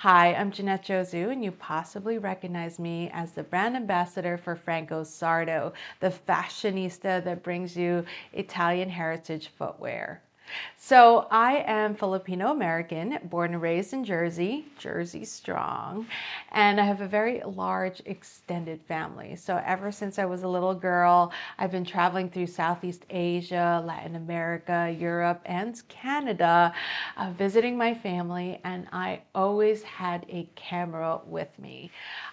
Hi, I'm Jeannette Josue, and you possibly recognize me as the brand ambassador for Franco Sardo, the fashionista that brings you Italian heritage footwear. So I am Filipino American, born and raised in Jersey, Jersey strong, and I have a very large extended family. So ever since I was a little girl, I've been traveling through Southeast Asia, Latin America, Europe, and Canada, visiting my family, and I always had a camera with me.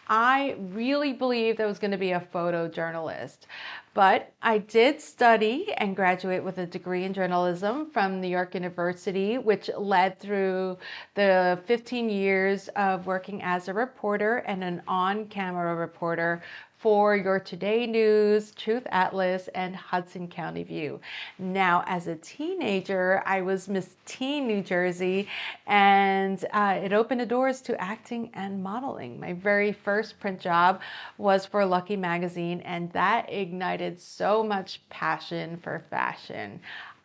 I really believed I was going to be a photojournalist, but I did study and graduate with a degree in journalism from New York University, which led through the 15 years of working as a reporter and an on-camera reporter for Your Today News, Truth Atlas, and Hudson County View. Now, as a teenager, I was Miss Teen New Jersey, and it opened the doors to acting and modeling. My very first print job was for Lucky Magazine, and that ignited so much passion for fashion.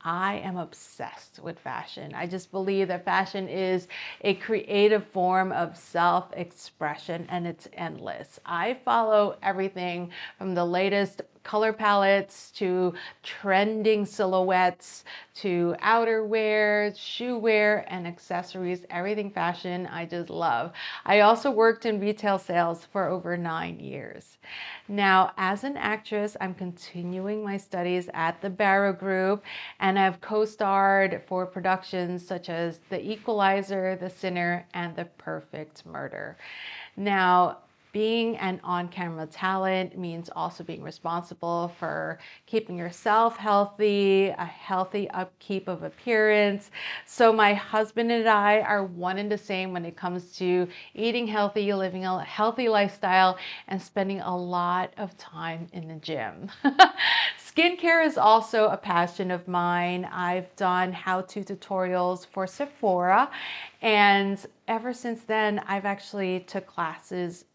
I am obsessed with fashion. I just believe that fashion is a creative form of self-expression, and it's endless. I follow everything from the latest color palettes to trending silhouettes to outerwear, shoe wear, and accessories. Everything fashion I just love. I also worked in retail sales for over 9 years. Now, as an actress, I'm continuing my studies at the Barrow Group, and I've co-starred for productions such as The Equalizer, The Sinner, and The Perfect Murder. Now, being an on-camera talent means also being responsible for keeping yourself healthy, a healthy upkeep of appearance. So my husband and I are one and the same when it comes to eating healthy, living a healthy lifestyle, and spending a lot of time in the gym. Skincare is also a passion of mine. I've done how-to tutorials for Sephora, and ever since then, I've actually took classes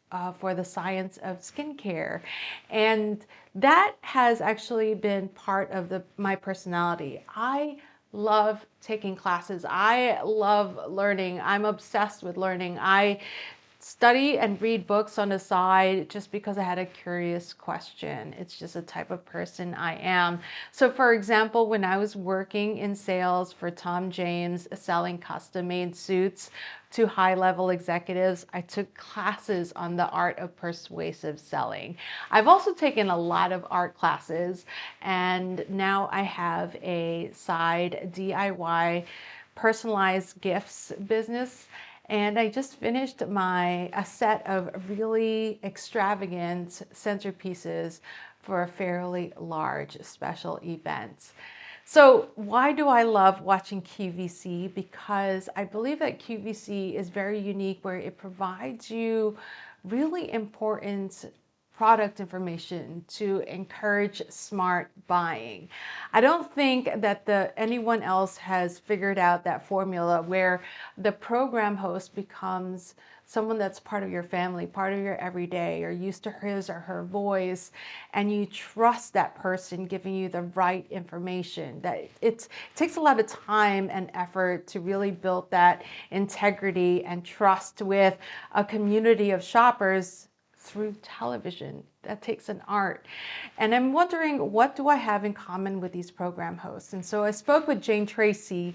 for the science of skincare. And that has actually been part of my personality. I love taking classes. I love learning. I'm obsessed with learning. I study and read books on the side just because I had a curious question. It's just a type of person I am. So for example, when I was working in sales for Tom James, selling custom-made suits to high-level executives, I took classes on the art of persuasive selling. I've also taken a lot of art classes, and now I have a side DIY personalized gifts business. And I just finished a set of really extravagant centerpieces for a fairly large special event. So why do I love watching QVC? Because I believe that QVC is very unique, where it provides you really important product information to encourage smart buying. I don't think that anyone else has figured out that formula where the program host becomes someone that's part of your family, part of your everyday. You're used to his or her voice, and you trust that person giving you the right information. It takes a lot of time and effort to really build that integrity and trust with a community of shoppers through television. That takes an art. And I'm wondering, what do I have in common with these program hosts? And so I spoke with Jane Tracy,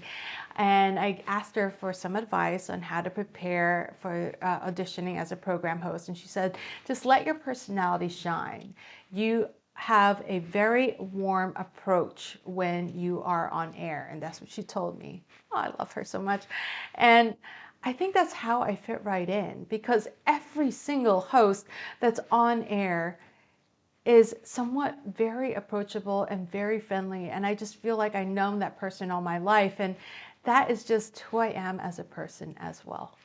and I asked her for some advice on how to prepare for auditioning as a program host. And she said, just let your personality shine. You have a very warm approach when you are on air. And that's what she told me. Oh, I love her so much. And I think that's how I fit right in, because every single host that's on air is somewhat very approachable and very friendly. And I just feel like I've known that person all my life. And that is just who I am as a person as well.